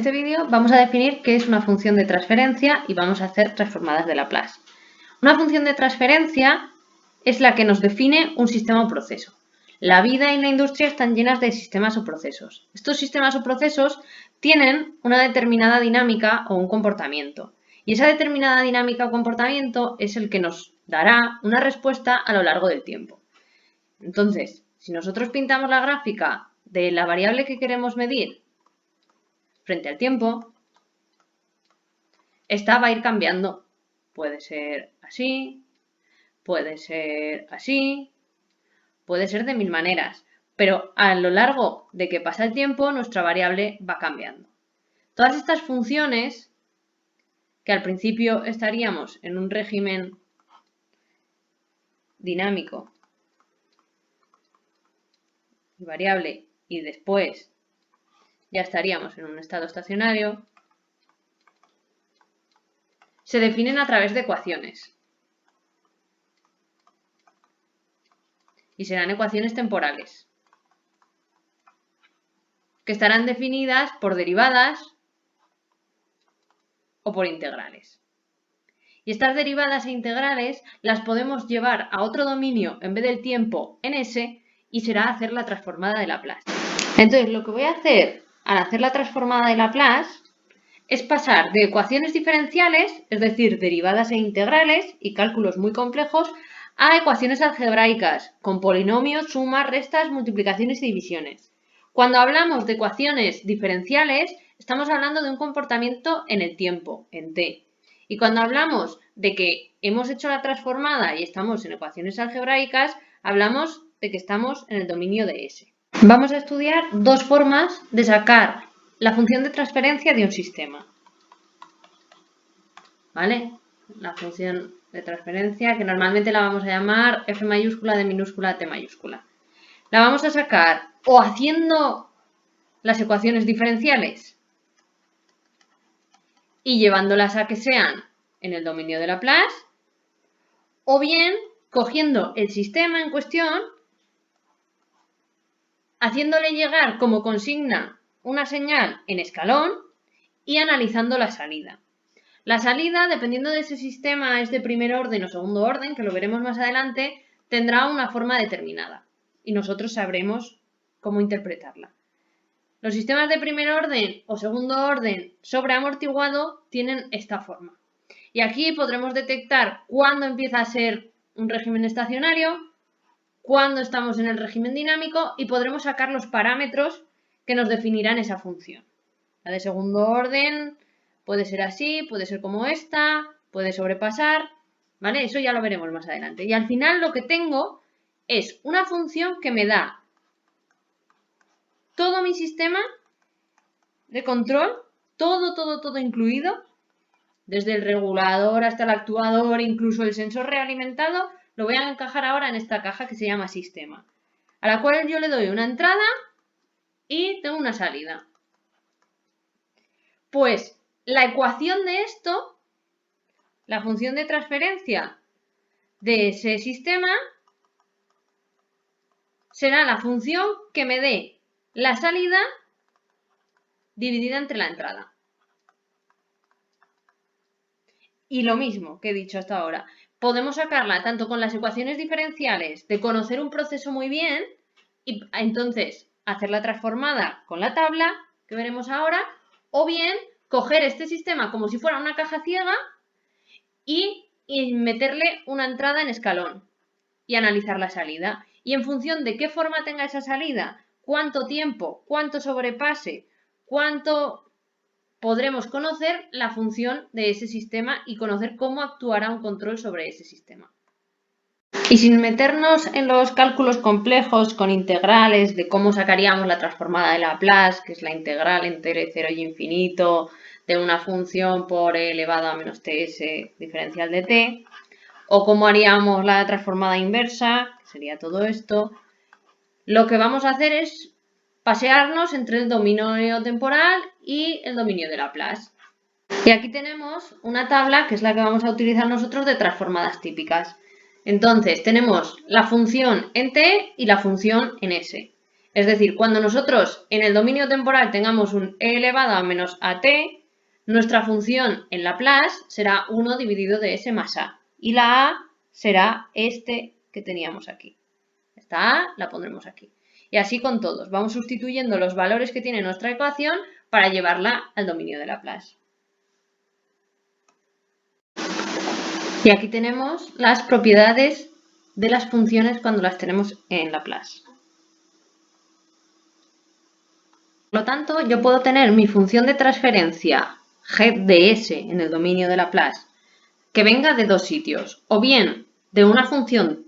este vídeo vamos a definir qué es una función de transferencia y vamos a hacer transformadas de Laplace. Una función de transferencia es la que nos define un sistema o proceso. La vida y la industria están llenas de sistemas o procesos. Estos sistemas o procesos tienen una determinada dinámica o un comportamiento. Y esa determinada dinámica o comportamiento es el que nos dará una respuesta a lo largo del tiempo. Entonces, si nosotros pintamos la gráfica de la variable que queremos medir frente al tiempo, esta va a ir cambiando. Puede ser así, puede ser así, puede ser de mil maneras, pero a lo largo de que pasa el tiempo, nuestra variable va cambiando. Todas estas funciones, que al principio estaríamos en un régimen dinámico y variable y después ya estaríamos en un estado estacionario, se definen a través de ecuaciones. Y serán ecuaciones temporales, que estarán definidas por derivadas o por integrales. Y estas derivadas e integrales las podemos llevar a otro dominio en vez del tiempo en S y será hacer la transformada de Laplace. Entonces, lo que voy a hacer al hacer la transformada de Laplace es pasar de ecuaciones diferenciales, es decir, derivadas e integrales y cálculos muy complejos, a ecuaciones algebraicas con polinomios, sumas, restas, multiplicaciones y divisiones. Cuando hablamos de ecuaciones diferenciales, estamos hablando de un comportamiento en el tiempo, en t. Y cuando hablamos de que hemos hecho la transformada y estamos en ecuaciones algebraicas, hablamos de que estamos en el dominio de S. Vamos a estudiar dos formas de sacar la función de transferencia de un sistema. ¿Vale? La función de transferencia, que normalmente la vamos a llamar f mayúscula de minúscula t mayúscula. La vamos a sacar o haciendo las ecuaciones diferenciales y llevándolas a que sean en el dominio de Laplace, o bien cogiendo el sistema en cuestión, haciéndole llegar como consigna una señal en escalón y analizando la salida. La salida, dependiendo de ese sistema, es de primer orden o segundo orden, que lo veremos más adelante, tendrá una forma determinada y nosotros sabremos cómo interpretarla. Los sistemas de primer orden o segundo orden sobreamortiguado tienen esta forma. Y aquí podremos detectar cuándo empieza a ser un régimen estacionario, cuándo estamos en el régimen dinámico y podremos sacar los parámetros que nos definirán esa función. La de segundo orden puede ser así, puede ser como esta, puede sobrepasar, ¿vale? Eso ya lo veremos más adelante. Y al final lo que tengo es una función que me da todo mi sistema de control, todo incluido, desde el regulador hasta el actuador, incluso el sensor realimentado, lo voy a encajar ahora en esta caja que se llama sistema, a la cual yo le doy una entrada y tengo una salida. Pues la ecuación de esto, la función de transferencia de ese sistema, será la función que me dé la salida dividida entre la entrada. Y lo mismo que he dicho hasta ahora, podemos sacarla tanto con las ecuaciones diferenciales de conocer un proceso muy bien y entonces hacer la transformada con la tabla que veremos ahora, o bien coger este sistema como si fuera una caja ciega y meterle una entrada en escalón y analizar la salida. Y en función de qué forma tenga esa salida, cuánto tiempo, cuánto sobrepase, cuánto podremos conocer la función de ese sistema y conocer cómo actuará un control sobre ese sistema. Y sin meternos en los cálculos complejos con integrales de cómo sacaríamos la transformada de Laplace, que es la integral entre 0 y infinito de una función por e elevado a menos ts diferencial de t, o cómo haríamos la transformada inversa, que sería todo esto, lo que vamos a hacer es pasearnos entre el dominio temporal y el dominio de Laplace. Y aquí tenemos una tabla que es la que vamos a utilizar nosotros de transformadas típicas. Entonces tenemos la función en t y la función en s. Es decir, cuando nosotros en el dominio temporal tengamos un e elevado a menos at, nuestra función en Laplace será 1 dividido de s más a. Y la a será este que teníamos aquí. Esta a la pondremos aquí. Y así con todos. Vamos sustituyendo los valores que tiene nuestra ecuación para llevarla al dominio de Laplace. Y aquí tenemos las propiedades de las funciones cuando las tenemos en Laplace. Por lo tanto, yo puedo tener mi función de transferencia g de s en el dominio de Laplace que venga de dos sitios, o bien de una función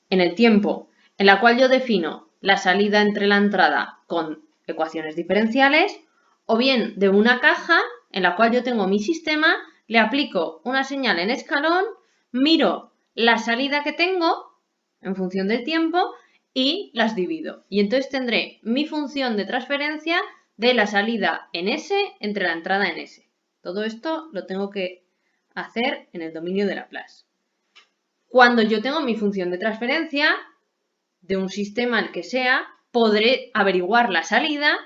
en el tiempo en la cual yo defino la salida entre la entrada con ecuaciones diferenciales, o bien de una caja en la cual yo tengo mi sistema, le aplico una señal en escalón, miro la salida que tengo en función del tiempo y las divido. Y entonces tendré mi función de transferencia de la salida en S entre la entrada en S. Todo esto lo tengo que hacer en el dominio de Laplace. Cuando yo tengo mi función de transferencia de un sistema el que sea, podré averiguar la salida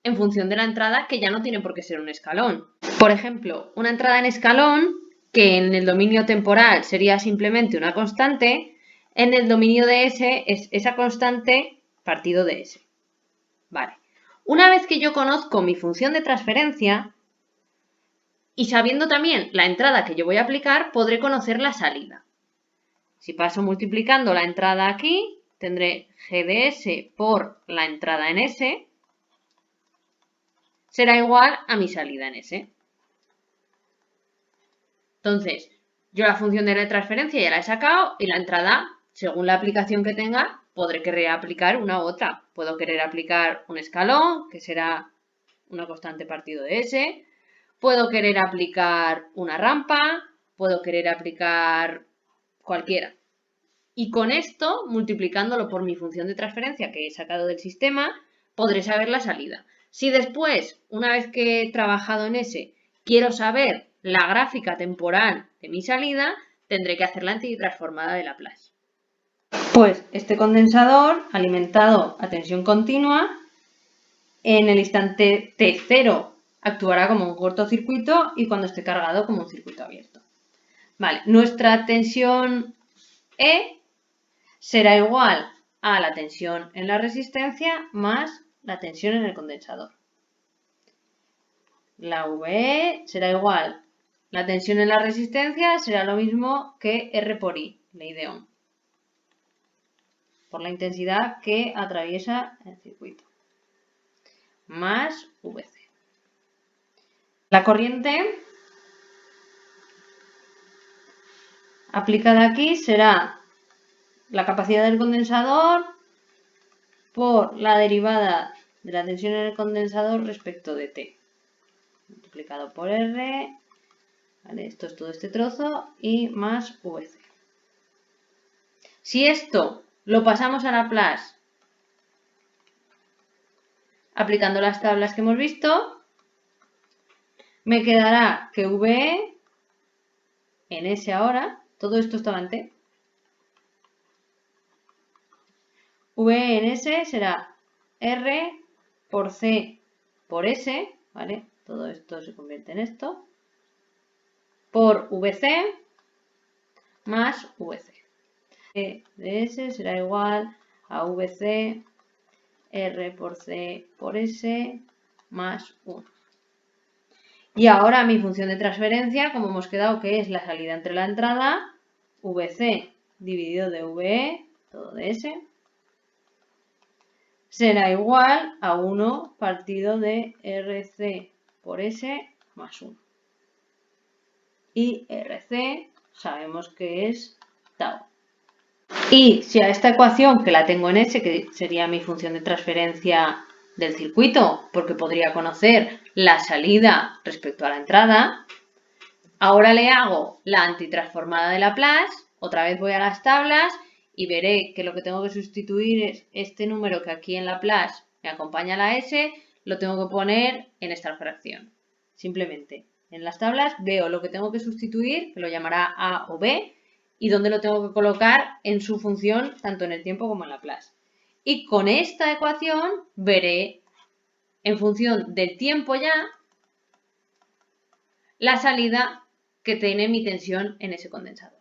en función de la entrada, que ya no tiene por qué ser un escalón. Por ejemplo, una entrada en escalón, que en el dominio temporal sería simplemente una constante, en el dominio de S es esa constante partido de S. Vale. Una vez que yo conozco mi función de transferencia, y sabiendo también la entrada que yo voy a aplicar, podré conocer la salida. Si paso multiplicando la entrada aquí, tendré g de s por la entrada en S, será igual a mi salida en S. Entonces, yo la función de la transferencia ya la he sacado y la entrada, según la aplicación que tenga, podré querer aplicar una u otra. Puedo querer aplicar un escalón, que será una constante partido de S. Puedo querer aplicar una rampa, puedo querer aplicar cualquiera. Y con esto, multiplicándolo por mi función de transferencia que he sacado del sistema, podré saber la salida. Si después, una vez que he trabajado en S, quiero saber la gráfica temporal de mi salida, tendré que hacer la antitransformada de Laplace. Pues este condensador, alimentado a tensión continua, en el instante T0 actuará como un cortocircuito y cuando esté cargado como un circuito abierto. Vale, nuestra tensión E será igual a la tensión en la resistencia más la tensión en el condensador. La VE será igual, la tensión en la resistencia será lo mismo que R por I, ley de Ohm, por la intensidad que atraviesa el circuito, más VC. La corriente aplicada aquí será la capacidad del condensador por la derivada de la tensión en el condensador respecto de T, multiplicado por R, ¿vale? Esto es todo este trozo, y más VC. Si esto lo pasamos a Laplace aplicando las tablas que hemos visto, me quedará que VE en S ahora, todo esto estaba en T, VE en S será R por C por S, ¿vale? Todo esto se convierte en esto, por VC más VC. E de S será igual a VC R por C por S más 1. Y ahora mi función de transferencia, como hemos quedado que es la salida entre la entrada, VC dividido de VE, todo de S, será igual a 1 partido de RC por S más 1. Y RC sabemos que es tau. Y si a esta ecuación, que la tengo en S, que sería mi función de transferencia del circuito, porque podría conocer la salida respecto a la entrada, ahora le hago la antitransformada de Laplace, otra vez voy a las tablas y veré que lo que tengo que sustituir es este número que aquí en Laplace me acompaña a la S, lo tengo que poner en esta fracción. Simplemente en las tablas veo lo que tengo que sustituir, que lo llamará A o B, y dónde lo tengo que colocar en su función, tanto en el tiempo como en Laplace. y con esta ecuación veré, en función del tiempo ya, la salida que tiene mi tensión en ese condensador.